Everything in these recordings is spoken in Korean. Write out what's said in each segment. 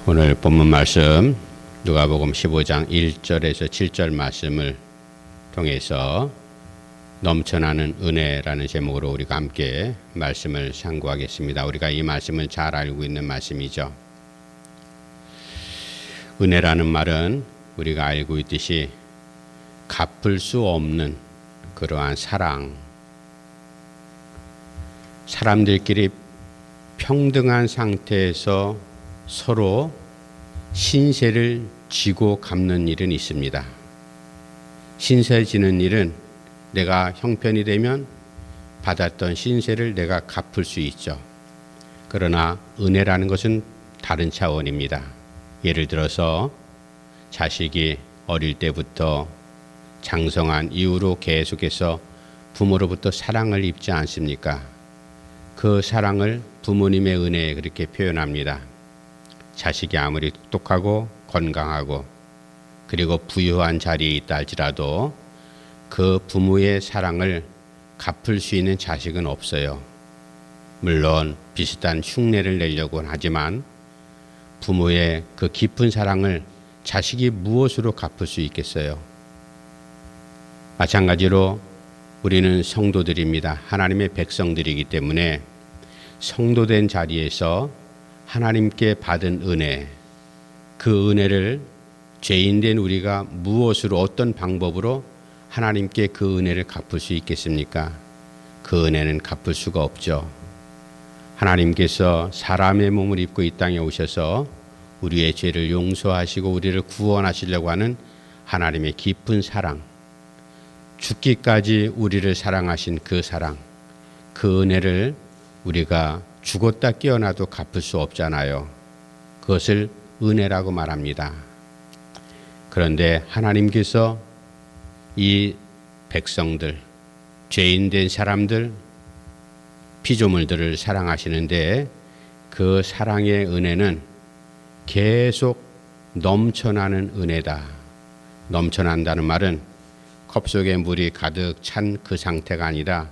오늘 본문 말씀 누가복음 15장 1절에서 7절 말씀을 통해서 넘쳐나는 은혜라는 제목으로 우리가 함께 말씀을 상고하겠습니다. 우리가 이 말씀을 잘 알고 있는 말씀이죠. 은혜라는 말은 우리가 알고 있듯이 갚을 수 없는 그러한 사랑, 사람들끼리 평등한 상태에서 서로 신세를 지고 갚는 일은 있습니다. 신세 지는 일은 내가 형편이 되면 받았던 신세를 내가 갚을 수 있죠. 그러나 은혜라는 것은 다른 차원입니다. 예를 들어서 자식이 어릴 때부터 장성한 이후로 계속해서 부모로부터 사랑을 입지 않습니까? 그 사랑을 부모님의 은혜에 그렇게 표현합니다. 자식이 아무리 똑똑하고 건강하고 그리고 부유한 자리에 있다 할지라도 그 부모의 사랑을 갚을 수 있는 자식은 없어요. 물론 비슷한 흉내를 내려고는 하지만 부모의 그 깊은 사랑을 자식이 무엇으로 갚을 수 있겠어요? 마찬가지로 우리는 성도들입니다. 하나님의 백성들이기 때문에 성도된 자리에서 하나님께 받은 은혜, 그 은혜를 죄인된 우리가 무엇으로 어떤 방법으로 하나님께 그 은혜를 갚을 수 있겠습니까? 그 은혜는 갚을 수가 없죠. 하나님께서 사람의 몸을 입고 이 땅에 오셔서 우리의 죄를 용서하시고 우리를 구원하시려고 하는 하나님의 깊은 사랑, 죽기까지 우리를 사랑하신 그 사랑, 그 은혜를 우리가 죽었다 깨어나도 갚을 수 없잖아요. 그것을 은혜라고 말합니다. 그런데 하나님께서 이 백성들, 죄인된 사람들, 피조물들을 사랑하시는데 그 사랑의 은혜는 계속 넘쳐나는 은혜다. 넘쳐난다는 말은 컵 속에 물이 가득 찬 그 상태가 아니라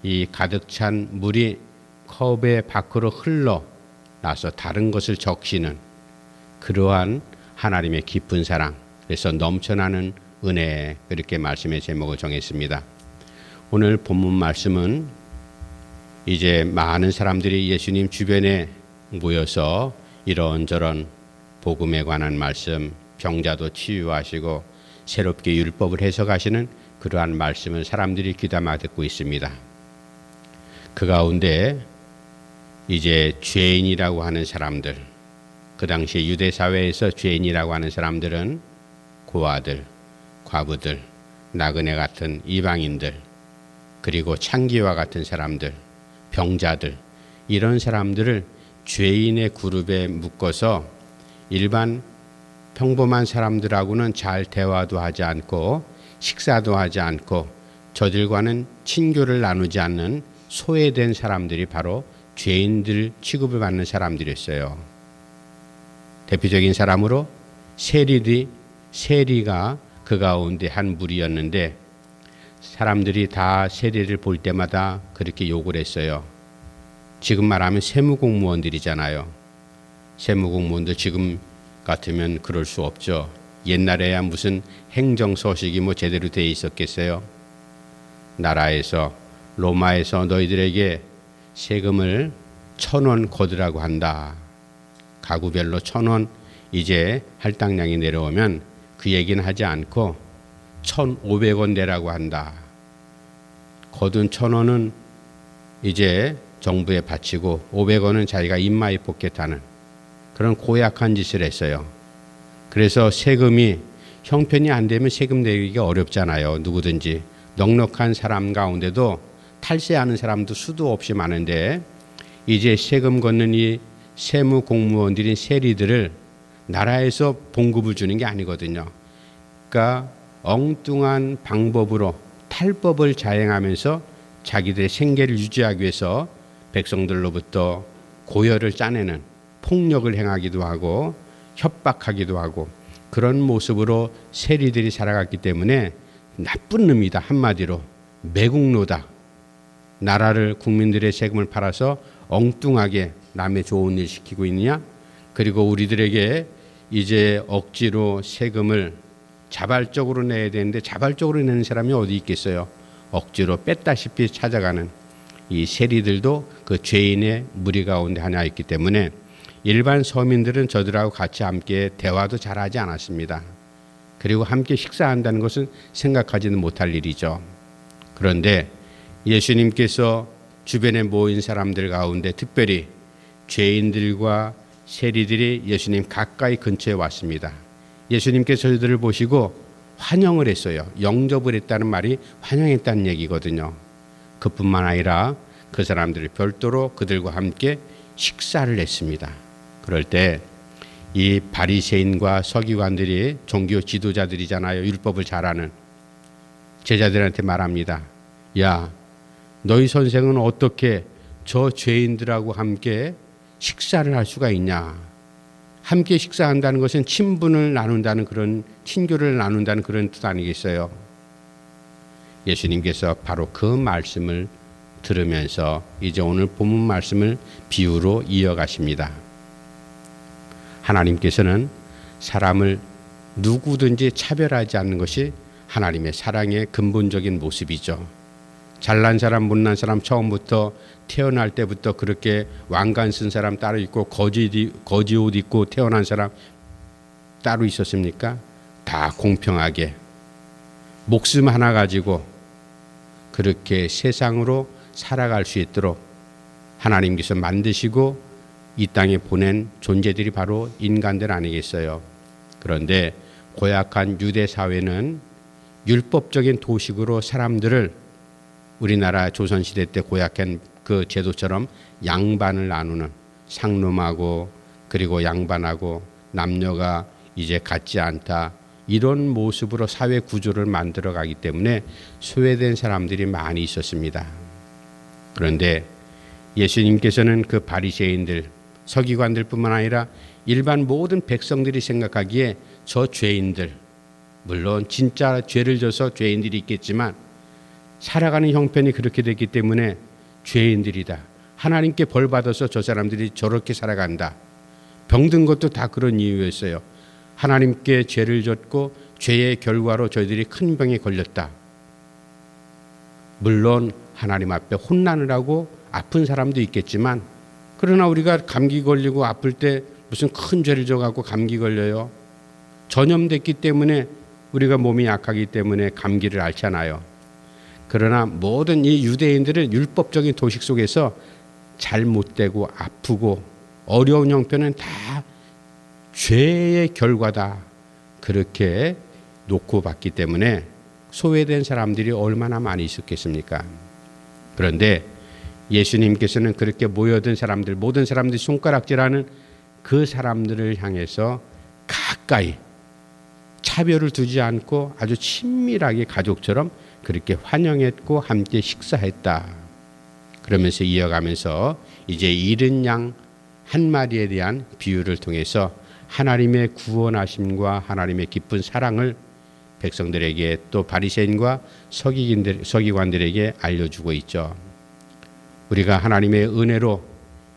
이 가득 찬 물이 컵의 밖으로 흘러나서 다른 것을 적시는 그러한 하나님의 깊은 사랑, 그래서 넘쳐나는 은혜, 그렇게 말씀의 제목을 정했습니다. 오늘 본문 말씀은 이제 많은 사람들이 예수님 주변에 모여서 이런저런 복음에 관한 말씀, 병자도 치유하시고 새롭게 율법을 해석하시는 그러한 말씀을 사람들이 귀담아 듣고 있습니다. 그 가운데 이제 죄인이라고 하는 사람들, 그 당시 유대 사회에서 죄인이라고 하는 사람들은 고아들, 과부들, 나그네 같은 이방인들, 그리고 창기와 같은 사람들, 병자들, 이런 사람들을 죄인의 그룹에 묶어서 일반 평범한 사람들하고는 잘 대화도 하지 않고 식사도 하지 않고 저들과는 친교를 나누지 않는 소외된 사람들이 바로 죄인들 취급을 받는 사람들이었어요. 대표적인 사람으로 세리가 그 가운데 한 무리였는데 사람들이 다 세리를 볼 때마다 그렇게 욕을 했어요. 지금 말하면 세무공무원들이잖아요. 세무공무원들 지금 같으면 그럴 수 없죠. 옛날에야 무슨 행정서식이 제대로 돼 있었겠어요. 나라에서 로마에서 너희들에게 세금을 1,000원 거두라고 한다. 가구별로 1,000원 이제 할당량이 내려오면 그 얘기는 하지 않고 1,500원 내라고 한다. 거둔 1,000원은 이제 정부에 바치고 500원은 자기가 입마에 뽑겠다는 그런 고약한 짓을 했어요. 그래서 세금이 형편이 안 되면 세금 내기가 어렵잖아요. 누구든지. 넉넉한 사람 가운데도 탈세하는 사람도 수도 없이 많은데 이제 세금 걷는 이 세무 공무원들인 세리들을 나라에서 봉급을 주는 게 아니거든요. 그러니까 엉뚱한 방법으로 탈법을 자행하면서 자기들의 생계를 유지하기 위해서 백성들로부터 고열을 짜내는 폭력을 행하기도 하고 협박하기도 하고 그런 모습으로 세리들이 살아갔기 때문에 나쁜 놈이다. 한마디로 매국노다. 나라를 국민들의 세금을 팔아서 엉뚱하게 남의 좋은 일 시키고 있느냐? 그리고 우리들에게 이제 억지로 세금을 자발적으로 내야 되는데 자발적으로 내는 사람이 어디 있겠어요? 억지로 뺐다시피 찾아가는 이 세리들도 그 죄인의 무리 가운데 하나 있기 때문에 일반 서민들은 저들하고 같이 함께 대화도 잘하지 않았습니다. 그리고 함께 식사한다는 것은 생각하지는 못할 일이죠. 그런데 예수님께서 주변에 모인 사람들 가운데 특별히 죄인들과 세리들이 예수님 가까이 근처에 왔습니다. 예수님께서 저들을 보시고 환영을 했어요. 영접을 했다는 말이 환영했다는 얘기거든요. 그뿐만 아니라 그 사람들이 별도로 그들과 함께 식사를 했습니다. 그럴 때 이 바리새인과 서기관들이 종교 지도자들이잖아요. 율법을 잘 아는 제자들한테 말합니다. 야, 너희 선생은 어떻게 저 죄인들하고 함께 식사를 할 수가 있냐? 함께 식사한다는 것은 친분을 나눈다는 그런 친교를 나눈다는 그런 뜻 아니겠어요? 예수님께서 바로 그 말씀을 들으면서 이제 오늘 본문 말씀을 비유로 이어가십니다. 하나님께서는 사람을 누구든지 차별하지 않는 것이 하나님의 사랑의 근본적인 모습이죠. 잘난 사람 못난 사람 처음부터 태어날 때부터 그렇게 왕관 쓴 사람 따로 있고 거지 옷 입고 태어난 사람 따로 있었습니까? 다 공평하게 목숨 하나 가지고 그렇게 세상으로 살아갈 수 있도록 하나님께서 만드시고 이 땅에 보낸 존재들이 바로 인간들 아니겠어요? 그런데 고약한 유대 사회는 율법적인 도식으로 사람들을 우리나라 조선시대 때 고약한 그 제도처럼 양반을 나누는 상놈하고 그리고 양반하고 남녀가 이제 같지 않다 이런 모습으로 사회 구조를 만들어 가기 때문에 소외된 사람들이 많이 있었습니다. 그런데 예수님께서는 그 바리새인들 서기관들뿐만 아니라 일반 모든 백성들이 생각하기에 저 죄인들 물론 진짜 죄를 져서 죄인들이 있겠지만 살아가는 형편이 그렇게 됐기 때문에 죄인들이다. 하나님께 벌 받아서 저 사람들이 저렇게 살아간다. 병든 것도 다 그런 이유였어요. 하나님께 죄를 졌고 죄의 결과로 저희들이 큰 병에 걸렸다. 물론 하나님 앞에 혼란을 하고 아픈 사람도 있겠지만 그러나 우리가 감기 걸리고 아플 때 무슨 큰 죄를 져갖고 감기 걸려요. 전염됐기 때문에 우리가 몸이 약하기 때문에 감기를 앓잖아요. 그러나 모든 이 유대인들은 율법적인 도식 속에서 잘못되고 아프고 어려운 형편은 다 죄의 결과다. 그렇게 놓고 봤기 때문에 소외된 사람들이 얼마나 많이 있었겠습니까? 그런데 예수님께서는 그렇게 모여든 사람들, 모든 사람들이 손가락질하는 그 사람들을 향해서 가까이 차별을 두지 않고 아주 친밀하게 가족처럼 그렇게 환영했고 함께 식사했다. 그러면서 이어가면서 이제 잃은 양 한 마리에 대한 비유를 통해서 하나님의 구원하심과 하나님의 깊은 사랑을 백성들에게 또 바리새인과 서기관들에게 알려주고 있죠. 우리가 하나님의 은혜로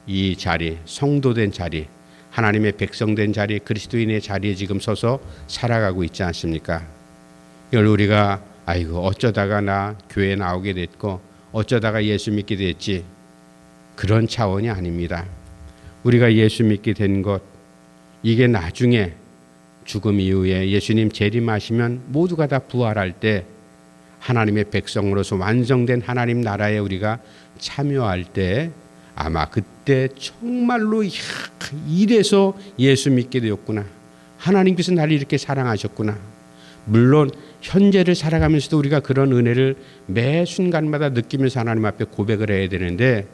이 자리, 성도된 자리, 하나님의 백성된 자리, 그리스도인의 자리에 지금 서서 살아가고 있지 않습니까? 이걸 우리가 아이고 어쩌다가 나 교회 나오게 됐고 어쩌다가 예수 믿게 됐지 그런 차원이 아닙니다. 우리가 예수 믿게 된 것 이게 나중에 죽음 이후에 예수님 재림하시면 모두가 다 부활할 때 하나님의 백성으로서 완성된 하나님 나라에 우리가 참여할 때 아마 그때 정말로 이래서 예수 믿게 되었구나. 하나님께서 나를 이렇게 사랑하셨구나. 물론 현재를 살아가면서도 우리가 그런 은혜를 매 순간마다 느끼면서 하나님 앞에 고백을 해야 되는데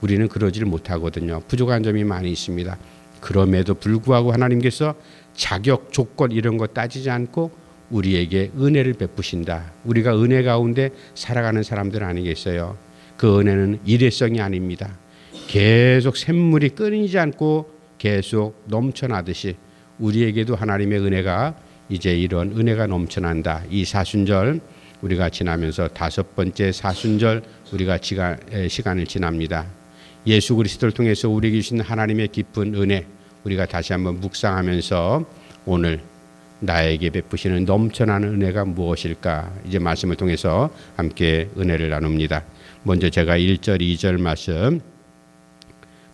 우리는 그러지를 못하거든요. 부족한 점이 많이 있습니다. 그럼에도 불구하고 하나님께서 자격, 조건 이런 거 따지지 않고 우리에게 은혜를 베푸신다. 우리가 은혜 가운데 살아가는 사람들 아니겠어요? 그 은혜는 일회성이 아닙니다. 계속 샘물이 끊이지 않고 계속 넘쳐나듯이 우리에게도 하나님의 은혜가 이제 이런 은혜가 넘쳐난다. 이 사순절 우리가 지나면서 5번째 사순절 우리가 시간을 지납니다. 예수 그리스도를 통해서 우리에게 주신 하나님의 깊은 은혜, 우리가 다시 한번 묵상하면서 오늘 나에게 베푸시는 넘쳐나는 은혜가 무엇일까? 이제 말씀을 통해서 함께 은혜를 나눕니다. 먼저 제가 1절, 2절 말씀,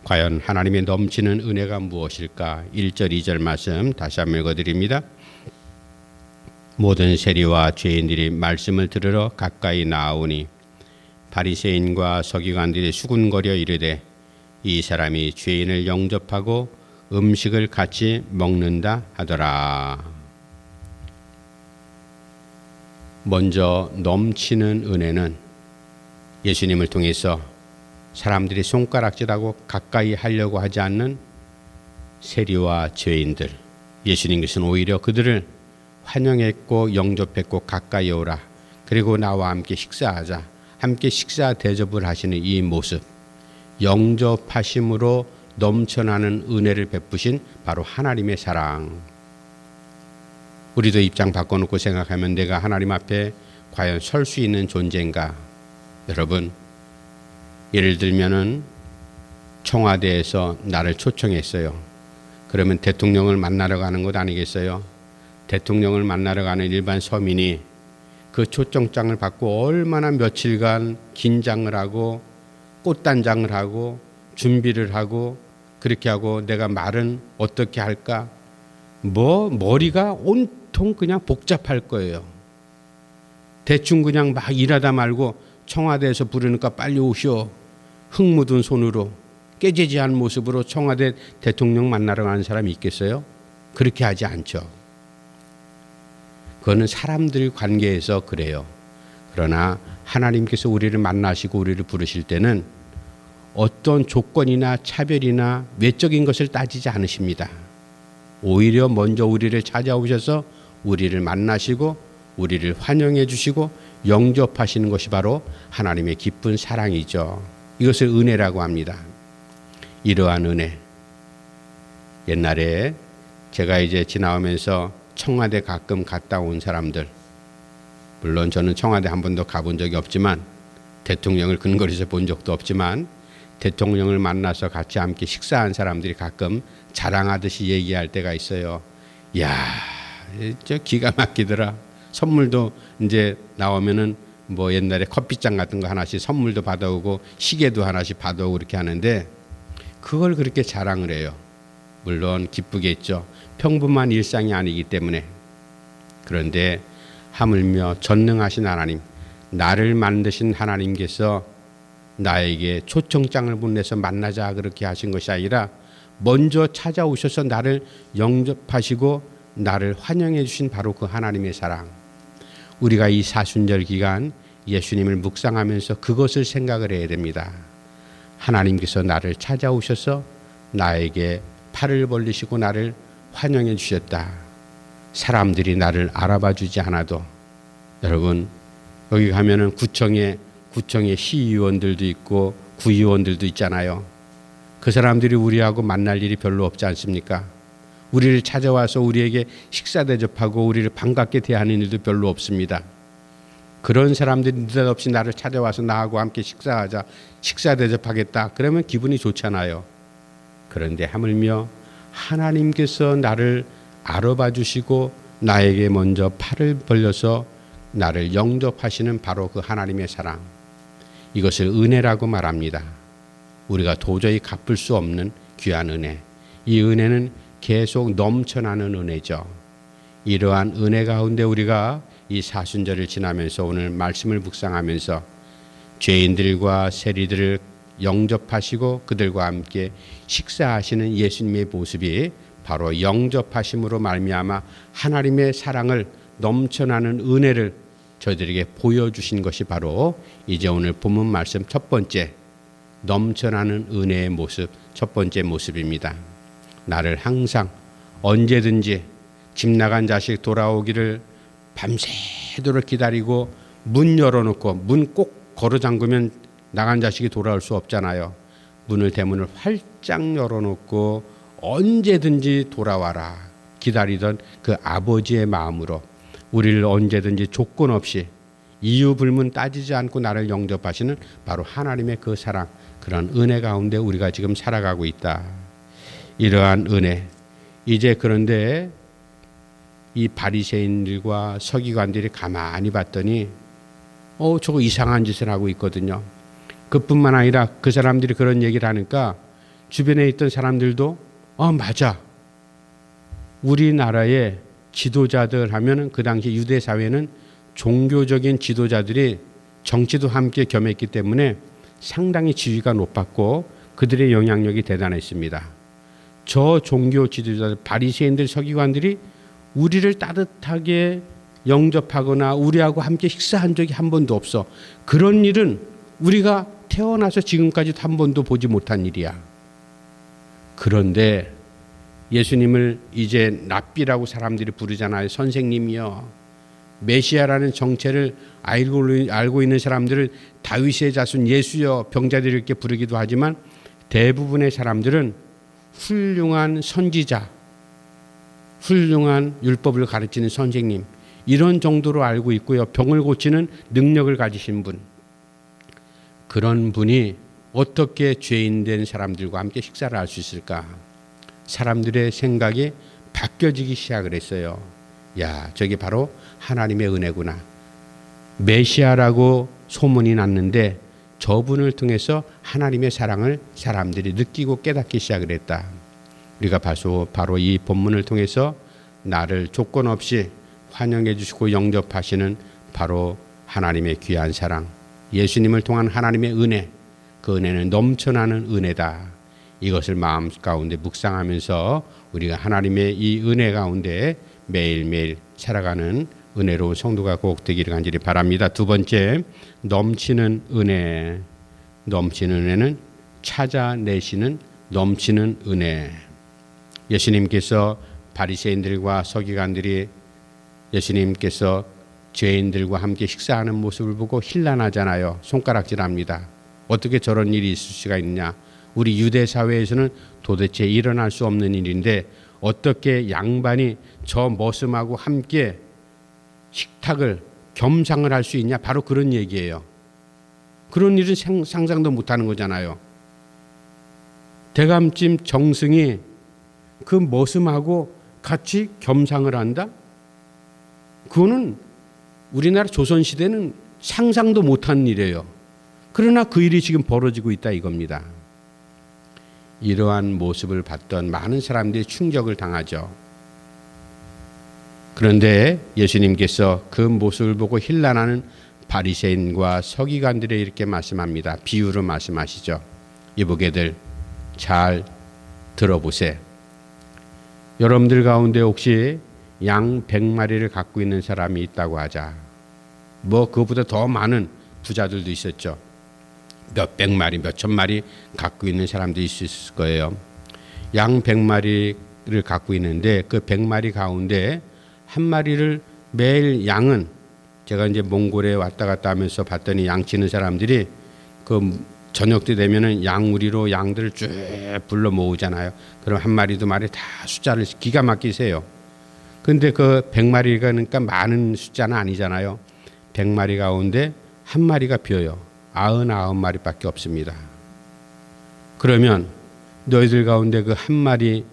과연 하나님의 넘치는 은혜가 무엇일까? 1절, 2절 말씀 다시 한번 읽어드립니다. 모든 세리와 죄인들이 말씀을 들으러 가까이 나아오니 바리새인과 서기관들이 수군거려 이르되 이 사람이 죄인을 영접하고 음식을 같이 먹는다 하더라. 먼저 넘치는 은혜는 예수님을 통해서 사람들이 손가락질하고 가까이 하려고 하지 않는 세리와 죄인들, 예수님께서는 오히려 그들을 환영했고 영접했고 가까이 오라, 그리고 나와 함께 식사하자, 함께 식사 대접을 하시는 이 모습, 영접하심으로 넘쳐나는 은혜를 베푸신 바로 하나님의 사랑. 우리도 입장 바꿔놓고 생각하면 내가 하나님 앞에 과연 설 수 있는 존재인가? 여러분, 예를 들면은 청와대에서 나를 초청했어요. 그러면 대통령을 만나러 가는 것 아니겠어요? 대통령을 만나러 가는 일반 서민이 그 초청장을 받고 얼마나 며칠간 긴장을 하고 꽃단장을 하고 준비를 하고 그렇게 하고 내가 말은 어떻게 할까? 머리가 온통 그냥 복잡할 거예요. 대충 그냥 막 일하다 말고 청와대에서 부르니까 빨리 오시오. 흙 묻은 손으로 깨지지한 모습으로 청와대 대통령 만나러 가는 사람이 있겠어요? 그렇게 하지 않죠. 그거는 사람들 관계에서 그래요. 그러나 하나님께서 우리를 만나시고 우리를 부르실 때는 어떤 조건이나 차별이나 외적인 것을 따지지 않으십니다. 오히려 먼저 우리를 찾아오셔서 우리를 만나시고 우리를 환영해 주시고 영접하시는 것이 바로 하나님의 기쁜 사랑이죠. 이것을 은혜라고 합니다. 이러한 은혜, 옛날에 제가 이제 지나오면서 청와대 가끔 갔다 온 사람들, 물론 저는 청와대 한 번도 가본 적이 없지만 대통령을 근거리에서 본 적도 없지만 대통령을 만나서 같이 함께 식사한 사람들이 가끔 자랑하듯이 얘기할 때가 있어요. 야, 저 기가 막히더라. 선물도 이제 나오면은 뭐 옛날에 커피잔 같은 거 하나씩 선물도 받아오고 시계도 하나씩 받아오고 그렇게 하는데 그걸 그렇게 자랑을 해요. 물론 기쁘겠죠. 평범한 일상이 아니기 때문에. 그런데 하물며 전능하신 하나님, 나를 만드신 하나님께서 나에게 초청장을 보내서 만나자 그렇게 하신 것이 아니라 먼저 찾아오셔서 나를 영접하시고 나를 환영해 주신 바로 그 하나님의 사랑. 우리가 이 사순절 기간 예수님을 묵상하면서 그것을 생각을 해야 됩니다. 하나님께서 나를 찾아오셔서 나에게 팔을 벌리시고 나를 환영해 주셨다. 사람들이 나를 알아봐 주지 않아도, 여러분 여기 가면은 구청에 시의원들도 있고 구의원들도 있잖아요. 그 사람들이 우리하고 만날 일이 별로 없지 않습니까? 우리를 찾아와서 우리에게 식사 대접하고 우리를 반갑게 대하는 일도 별로 없습니다. 그런 사람들이 느닷없이 나를 찾아와서 나하고 함께 식사하자, 식사 대접하겠다, 그러면 기분이 좋잖아요. 그런데 하물며 하나님께서 나를 알아봐 주시고 나에게 먼저 팔을 벌려서 나를 영접하시는 바로 그 하나님의 사랑, 이것을 은혜라고 말합니다. 우리가 도저히 갚을 수 없는 귀한 은혜. 이 은혜는 계속 넘쳐나는 은혜죠. 이러한 은혜 가운데 우리가 이 사순절을 지나면서 오늘 말씀을 묵상하면서 죄인들과 세리들을 영접하시고 그들과 함께 식사하시는 예수님의 모습이 바로 영접하심으로 말미암아 하나님의 사랑을, 넘쳐나는 은혜를 저희들에게 보여주신 것이 바로 이제 오늘 본문 말씀 첫 번째, 넘쳐나는 은혜의 모습, 첫 번째 모습입니다. 나를 항상 언제든지 집 나간 자식 돌아오기를 밤새도록 기다리고 문 열어놓고, 문 꼭 걸어 잠그면 나간 자식이 돌아올 수 없잖아요. 문을 대문을 활짝 열어놓고 언제든지 돌아와라 기다리던 그 아버지의 마음으로 우리를 언제든지 조건 없이 이유 불문 따지지 않고 나를 영접하시는 바로 하나님의 그 사랑, 그런 은혜 가운데 우리가 지금 살아가고 있다. 이러한 은혜. 이제 그런데 이 바리새인들과 서기관들이 가만히 봤더니 저거 이상한 짓을 하고 있거든요. 그뿐만 아니라 그 사람들이 그런 얘기를 하니까 주변에 있던 사람들도 맞아. 우리나라의 지도자들 하면은 그 당시 유대 사회는 종교적인 지도자들이 정치도 함께 겸했기 때문에 상당히 지위가 높았고 그들의 영향력이 대단했습니다. 저 종교 지도자들, 바리새인들, 서기관들이 우리를 따뜻하게 영접하거나 우리하고 함께 식사한 적이 한 번도 없어. 그런 일은 우리가 태어나서 지금까지도 한 번도 보지 못한 일이야. 그런데 예수님을 이제 랍비라고 사람들이 부르잖아요. 선생님이요. 메시아라는 정체를 알고 있는 사람들을 다윗의 자손 예수여 병자들을 이렇게 부르기도 하지만 대부분의 사람들은 훌륭한 선지자, 훌륭한 율법을 가르치는 선생님 이런 정도로 알고 있고요. 병을 고치는 능력을 가지신 분. 그런 분이 어떻게 죄인된 사람들과 함께 식사를 할 수 있을까? 사람들의 생각이 바뀌어지기 시작을 했어요. 야, 저게 바로 하나님의 은혜구나. 메시아라고 소문이 났는데 저분을 통해서 하나님의 사랑을 사람들이 느끼고 깨닫기 시작을 했다. 우리가 바로 이 본문을 통해서 나를 조건 없이 환영해 주시고 영접하시는 바로 하나님의 귀한 사랑, 예수님을 통한 하나님의 은혜, 그 은혜는 넘쳐나는 은혜다. 이것을 마음 가운데 묵상하면서 우리가 하나님의 이 은혜 가운데 매일매일 살아가는 은혜로운 성도가 꼭 되기를 간절히 바랍니다. 두 번째, 넘치는 은혜. 넘치는 은혜는 찾아내시는 넘치는 은혜. 예수님께서 바리새인들과 서기관들이 예수님께서 죄인들과 함께 식사하는 모습을 보고 힐난하잖아요. 손가락질합니다. 어떻게 저런 일이 있을 수가 있냐. 우리 유대 사회에서는 도대체 일어날 수 없는 일인데 어떻게 양반이 저 머슴하고 함께 식탁을 겸상을 할 수 있냐. 바로 그런 얘기예요. 그런 일은 상상도 못하는 거잖아요. 대감찜 정승이 그 머슴하고 같이 겸상을 한다? 그거는 우리나라 조선시대는 상상도 못한 일이에요. 그러나 그 일이 지금 벌어지고 있다 이겁니다. 이러한 모습을 봤던 많은 사람들이 충격을 당하죠. 그런데 예수님께서 그 모습을 보고 힐난하는 바리새인과 서기관들에 이렇게 말씀합니다. 비유로 말씀하시죠. 이보게들 잘 들어보세요. 여러분들 가운데 혹시 양 100마리를 갖고 있는 사람이 있다고 하자. 그거보다 더 많은 부자들도 있었죠. 몇백 마리, 몇천 마리 갖고 있는 사람도 있을 거예요. 양 100마리를 갖고 있는데 그 100마리 가운데 한 마리를 매일 양은 제가 이제 몽골에 왔다 갔다 하면서 봤더니 양치는 사람들이 그 저녁 때 되면은 양우리로 양들을 쭉 불러 모으잖아요. 그럼 한 마리 두 마리 다 숫자를 기가 막히세요. 근데 그 100마리가 그러니까 많은 숫자는 아니잖아요. 100마리 가운데 한 마리가 비어요. 99마리밖에 없습니다. 그러면 너희들 가운데 그 한 마리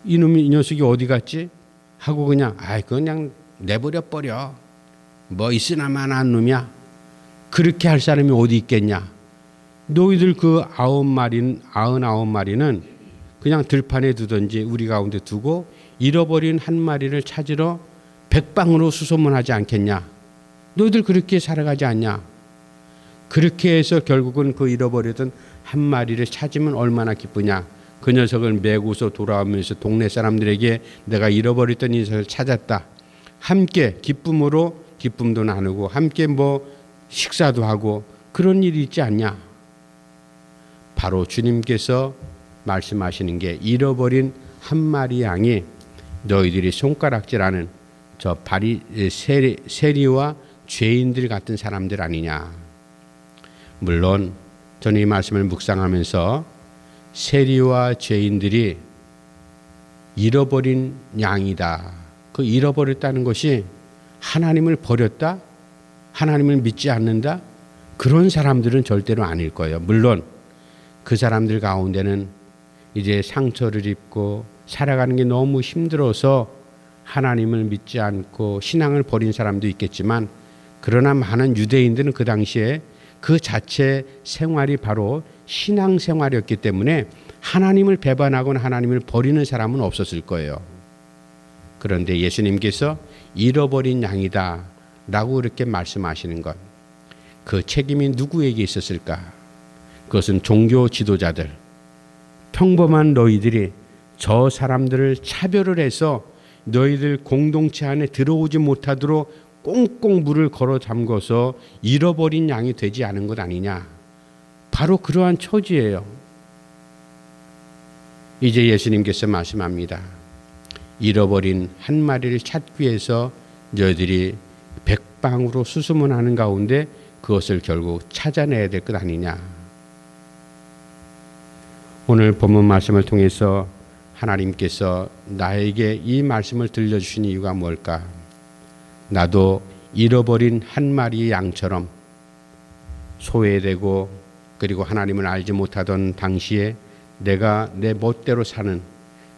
이 녀석이 어디 갔지? 하고 그냥 내버려 버려. 뭐 있으나 마나한 놈이야. 그렇게 할 사람이 어디 있겠냐? 너희들 그 99마리는 그냥 들판에 두든지 우리 가운데 두고 잃어버린 한 마리를 찾으러 백방으로 수소문하지 않겠냐? 너희들 그렇게 살아가지 않냐? 그렇게 해서 결국은 그 잃어버리던 한 마리를 찾으면 얼마나 기쁘냐? 그 녀석을 메고서 돌아오면서 동네 사람들에게 내가 잃어버렸던 녀석을 찾았다. 함께 기쁨으로 기쁨도 나누고 함께 식사도 하고 그런 일이 있지 않냐? 바로 주님께서 말씀하시는 게 잃어버린 한 마리 양이 너희들이 손가락질하는 저 세리와 죄인들 같은 사람들 아니냐. 물론 저는 이 말씀을 묵상하면서 세리와 죄인들이 잃어버린 양이다. 그 잃어버렸다는 것이 하나님을 버렸다? 하나님을 믿지 않는다? 그런 사람들은 절대로 아닐 거예요. 물론 그 사람들 가운데는 이제 상처를 입고 살아가는 게 너무 힘들어서 하나님을 믿지 않고 신앙을 버린 사람도 있겠지만, 그러나 많은 유대인들은 그 당시에 그 자체 생활이 바로 신앙 생활이었기 때문에 하나님을 배반하거나 하나님을 버리는 사람은 없었을 거예요. 그런데 예수님께서 잃어버린 양이다 라고 이렇게 말씀하시는 것, 그 책임이 누구에게 있었을까? 그것은 종교 지도자들, 평범한 너희들이 저 사람들을 차별을 해서 너희들 공동체 안에 들어오지 못하도록 꽁꽁 물을 걸어 잠궈서 잃어버린 양이 되지 않은 것 아니냐. 바로 그러한 처지예요. 이제 예수님께서 말씀합니다. 잃어버린 한 마리를 찾기 위해서 너희들이 백방으로 수소문하는 가운데 그것을 결국 찾아내야 될 것 아니냐. 오늘 본문 말씀을 통해서 하나님께서 나에게 이 말씀을 들려주신 이유가 뭘까? 나도 잃어버린 한 마리의 양처럼 소외되고, 그리고 하나님을 알지 못하던 당시에 내가 내 멋대로 사는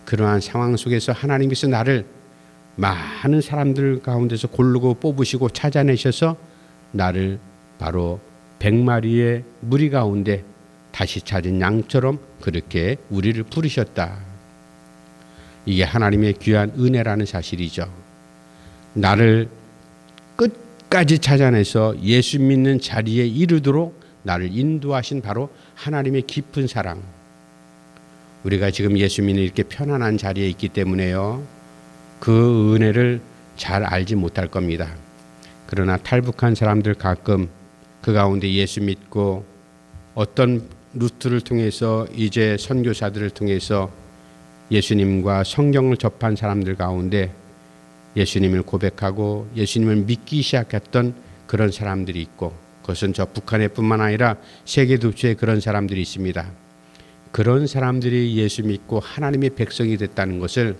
그러한 상황 속에서 하나님께서 나를 많은 사람들 가운데서 고르고 뽑으시고 찾아내셔서 나를 바로 100마리의 무리 가운데 다시 찾은 양처럼 그렇게 우리를 부르셨다. 이게 하나님의 귀한 은혜라는 사실이죠. 나를 끝까지 찾아내서 예수 믿는 자리에 이르도록 나를 인도하신 바로 하나님의 깊은 사랑. 우리가 지금 예수 믿는 이렇게 편안한 자리에 있기 때문에요, 그 은혜를 잘 알지 못할 겁니다. 그러나 탈북한 사람들 가끔 그 가운데 예수 믿고 어떤 루트를 통해서 이제 선교사들을 통해서 예수님과 성경을 접한 사람들 가운데 예수님을 고백하고 예수님을 믿기 시작했던 그런 사람들이 있고, 그것은 저 북한에 뿐만 아니라 세계 도처에 그런 사람들이 있습니다. 그런 사람들이 예수 믿고 하나님의 백성이 됐다는 것을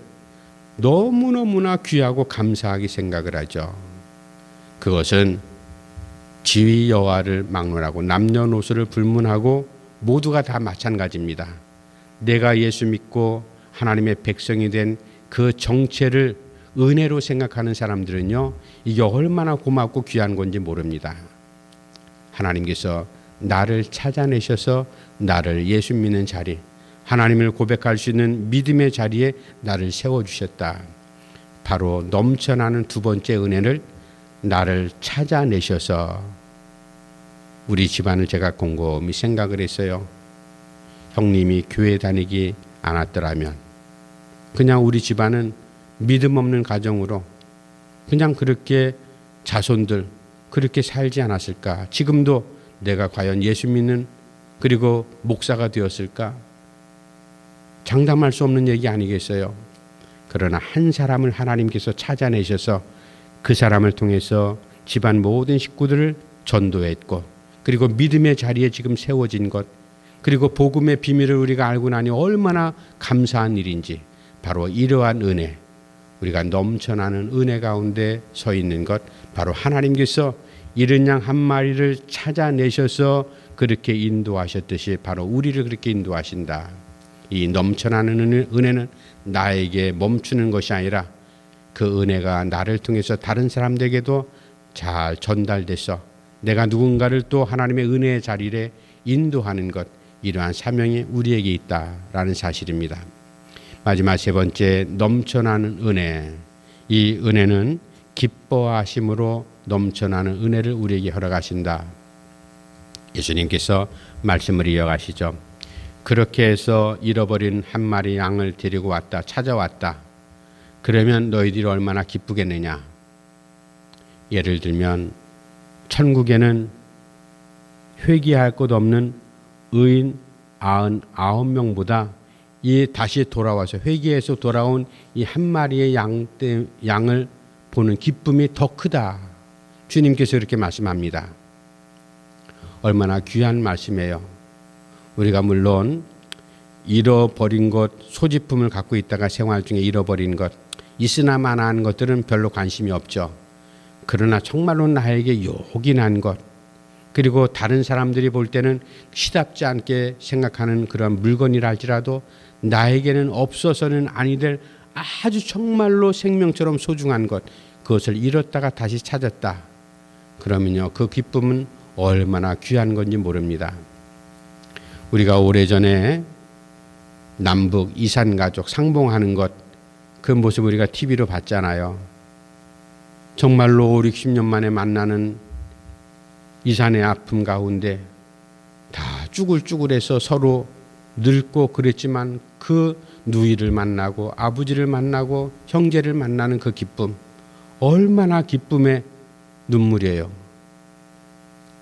너무너무나 귀하고 감사하게 생각을 하죠. 그것은 지위 여하를 막론하고 남녀노소를 불문하고 모두가 다 마찬가지입니다. 내가 예수 믿고 하나님의 백성이 된 그 정체를 은혜로 생각하는 사람들은요, 이게 얼마나 고맙고 귀한 건지 모릅니다. 하나님께서 나를 찾아내셔서 나를 예수 믿는 자리, 하나님을 고백할 수 있는 믿음의 자리에 나를 세워주셨다. 바로 넘쳐나는 두 번째 은혜를 나를 찾아내셔서, 우리 집안을 제가 곰곰이 생각을 했어요. 형님이 교회 다니지 않았더라면 그냥 우리 집안은 믿음 없는 가정으로 그냥 그렇게 자손들 그렇게 살지 않았을까? 지금도 내가 과연 예수 믿는 그리고 목사가 되었을까? 장담할 수 없는 얘기 아니겠어요? 그러나 한 사람을 하나님께서 찾아내셔서 그 사람을 통해서 집안 모든 식구들을 전도했고, 그리고 믿음의 자리에 지금 세워진 것, 그리고 복음의 비밀을 우리가 알고 나니 얼마나 감사한 일인지, 바로 이러한 은혜, 우리가 넘쳐나는 은혜 가운데 서 있는 것, 바로 하나님께서 잃은 양 한 마리를 찾아내셔서 그렇게 인도하셨듯이 바로 우리를 그렇게 인도하신다. 이 넘쳐나는 은혜는 나에게 멈추는 것이 아니라 그 은혜가 나를 통해서 다른 사람들에게도 잘 전달돼서 내가 누군가를 또 하나님의 은혜의 자리에 인도하는 것, 이러한 사명이 우리에게 있다라는 사실입니다. 마지막 세 번째, 넘쳐나는 은혜. 이 은혜는 기뻐하심으로 넘쳐나는 은혜를 우리에게 허락하신다. 예수님께서 말씀을 이어가시죠. 그렇게 해서 잃어버린 한 마리 양을 데리고 왔다, 찾아왔다. 그러면 너희들이 얼마나 기쁘겠느냐. 예를 들면 천국에는 회개할 것 없는 의인 99명보다 이 다시 돌아와서 회개해서 돌아온 이 한 마리의 양을 보는 기쁨이 더 크다. 주님께서 이렇게 말씀합니다. 얼마나 귀한 말씀이에요. 우리가 물론 잃어버린 것, 소지품을 갖고 있다가 생활 중에 잃어버린 것, 있으나 마나한 것들은 별로 관심이 없죠. 그러나 정말로 나에게 요긴한 것, 그리고 다른 사람들이 볼 때는 시답지 않게 생각하는 그런 물건이라 할지라도 나에게는 없어서는 아니 될 아주 정말로 생명처럼 소중한 것, 그것을 잃었다가 다시 찾았다. 그러면요, 그 기쁨은 얼마나 귀한 건지 모릅니다. 우리가 오래전에 남북 이산 가족 상봉하는 것, 그 모습 우리가 TV로 봤잖아요. 정말로 5, 60년 만에 만나는 이산의 아픔 가운데 다 쭈글쭈글해서 서로 늙고 그랬지만 그 누이를 만나고 아버지를 만나고 형제를 만나는 그 기쁨, 얼마나 기쁨의 눈물이에요.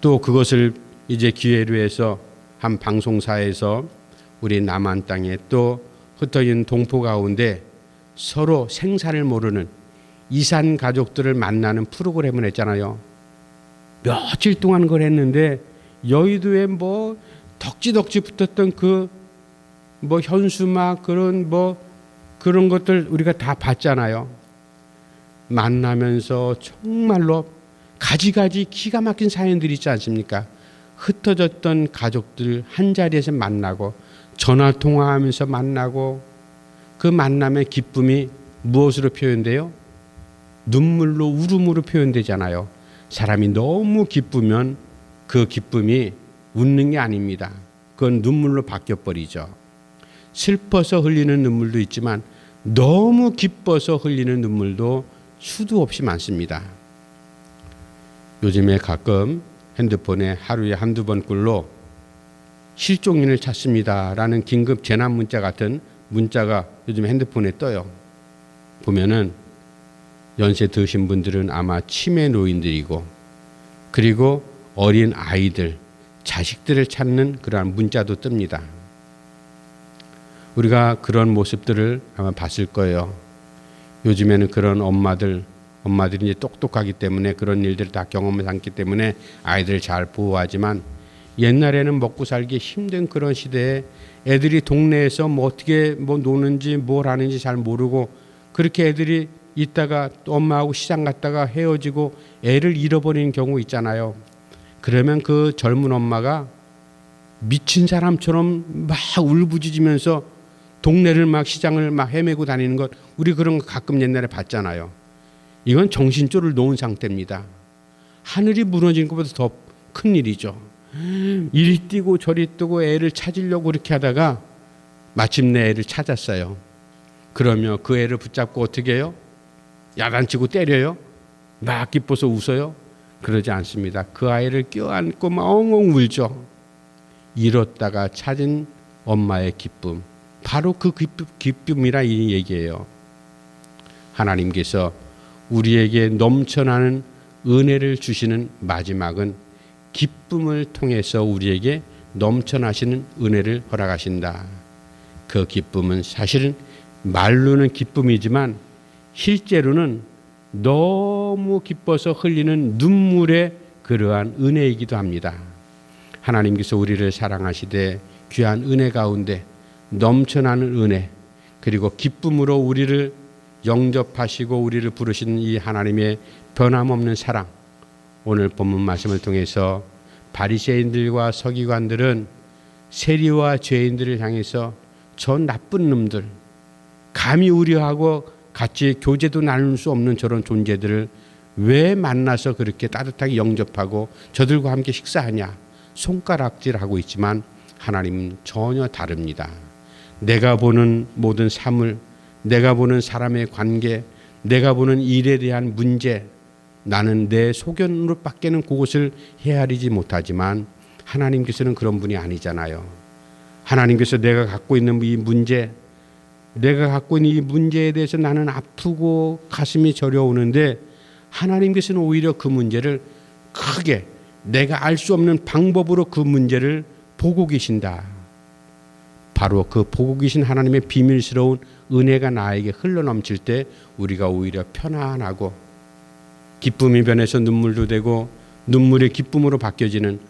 또 그것을 이제 기회로 해서 한 방송사에서 우리 남한 땅에 또 흩어진 동포 가운데 서로 생사를 모르는 이산 가족들을 만나는 프로그램을 했잖아요. 며칠 동안 그걸 했는데 여의도에 뭐 덕지덕지 붙었던 그 뭐 현수막 그런 것들 우리가 다 봤잖아요. 만나면서 정말로 가지가지 기가 막힌 사연들이 있지 않습니까? 흩어졌던 가족들 한 자리에서 만나고 전화 통화하면서 만나고 그 만남의 기쁨이 무엇으로 표현돼요? 눈물로 울음으로 표현되잖아요. 사람이 너무 기쁘면 그 기쁨이 웃는 게 아닙니다. 그건 눈물로 바뀌어버리죠. 슬퍼서 흘리는 눈물도 있지만 너무 기뻐서 흘리는 눈물도 수도 없이 많습니다. 요즘에 가끔 핸드폰에 하루에 한두 번 꼴로 실종인을 찾습니다 라는 긴급 재난 문자 같은 문자가 요즘 핸드폰에 떠요. 보면은 연세 드신 분들은 아마 치매 노인들이고, 그리고 어린 아이들, 자식들을 찾는 그러한 문자도 뜹니다. 우리가 그런 모습들을 아마 봤을 거예요. 요즘에는 그런 엄마들이 이제 똑똑하기 때문에 그런 일들을 다 경험을 삼기 때문에 아이들을 잘 보호하지만, 옛날에는 먹고 살기 힘든 그런 시대에 애들이 동네에서 뭐 어떻게 뭐 노는지 뭘 하는지 잘 모르고 그렇게 애들이 있다가 또 엄마하고 시장 갔다가 헤어지고 애를 잃어버리는 경우 있잖아요. 그러면 그 젊은 엄마가 미친 사람처럼 막 울부짖으면서 동네를 막 시장을 막 헤매고 다니는 것, 우리 그런 거 가끔 옛날에 봤잖아요. 이건 정신줄을 놓은 상태입니다. 하늘이 무너진 것보다 더 큰 일이죠. 이리 뛰고 저리 뛰고 애를 찾으려고 그렇게 하다가 마침내 애를 찾았어요. 그러면 그 애를 붙잡고 어떻게 해요? 야단치고 때려요? 막 기뻐서 웃어요? 그러지 않습니다. 그 아이를 껴안고 막 엉엉 울죠. 잃었다가 찾은 엄마의 기쁨, 바로 그 기쁨이라 이 얘기예요. 하나님께서 우리에게 넘쳐나는 은혜를 주시는 마지막은 기쁨을 통해서 우리에게 넘쳐나시는 은혜를 허락하신다. 그 기쁨은 사실은 말로는 기쁨이지만 실제로는 너무 기뻐서 흘리는 눈물의 그러한 은혜이기도 합니다. 하나님께서 우리를 사랑하시되 귀한 은혜 가운데 넘쳐나는 은혜, 그리고 기쁨으로 우리를 영접하시고 우리를 부르시는 이 하나님의 변함없는 사랑, 오늘 본문 말씀을 통해서 바리새인들과 서기관들은 세리와 죄인들을 향해서 저 나쁜 놈들, 감히 우리하고 같이 교제도 나눌 수 없는 저런 존재들을 왜 만나서 그렇게 따뜻하게 영접하고 저들과 함께 식사하냐, 손가락질하고 있지만 하나님은 전혀 다릅니다. 내가 보는 모든 사물, 내가 보는 사람의 관계, 내가 보는 일에 대한 문제, 나는 내 소견으로 밖에는 그것을 헤아리지 못하지만 하나님께서는 그런 분이 아니잖아요. 하나님께서 내가 갖고 있는 이 문제, 내가 갖고 있는 이 문제에 대해서 나는 아프고 가슴이 저려오는데 하나님께서는 오히려 그 문제를 크게 내가 알 수 없는 방법으로 그 문제를 보고 계신다. 바로 그 보고 계신 하나님의 비밀스러운 은혜가 나에게 흘러넘칠 때 우리가 오히려 편안하고 기쁨이 변해서 눈물도 되고 눈물이 기쁨으로 바뀌어지는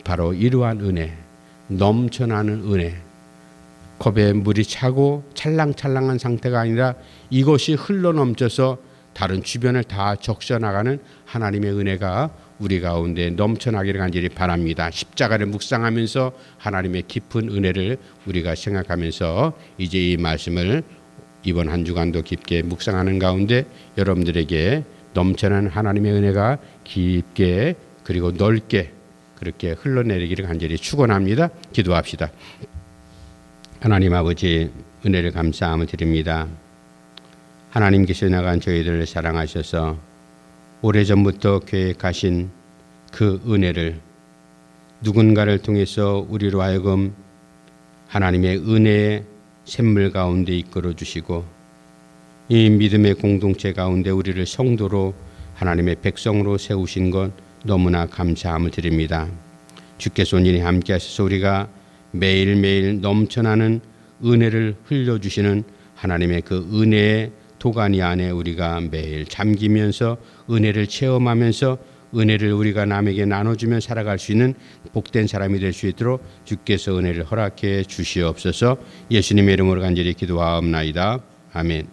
바로 이러한 은혜, 넘쳐나는 은혜. 컵에 물이 차고 찰랑찰랑한 상태가 아니라 이것이 흘러넘쳐서 다른 주변을 다 적셔나가는 하나님의 은혜가 우리 가운데 넘쳐나기를 간절히 바랍니다. 십자가를 묵상하면서 하나님의 깊은 은혜를 우리가 생각하면서 이제 이 말씀을 이번 한 주간도 깊게 묵상하는 가운데 여러분들에게 넘쳐난 하나님의 은혜가 깊게 그리고 넓게 그렇게 흘러내리기를 간절히 축원합니다. 기도합시다. 하나님 아버지, 은혜를 감사함을 드립니다. 하나님께서 나간 저희들을 사랑하셔서 오래전부터 계획하신 그 은혜를 누군가를 통해서 우리로 하여금 하나님의 은혜의 샘물 가운데 이끌어 주시고 이 믿음의 공동체 가운데 우리를 성도로 하나님의 백성으로 세우신 것 너무나 감사함을 드립니다. 주께서 온전히 함께 하셔서 우리가 매일매일 넘쳐나는 은혜를 흘려주시는 하나님의 그 은혜의 도가니 안에 우리가 매일 잠기면서 은혜를 체험하면서 은혜를 우리가 남에게 나눠주며 살아갈 수 있는 복된 사람이 될 수 있도록 주께서 은혜를 허락해 주시옵소서. 예수님의 이름으로 간절히 기도하옵나이다. 아멘.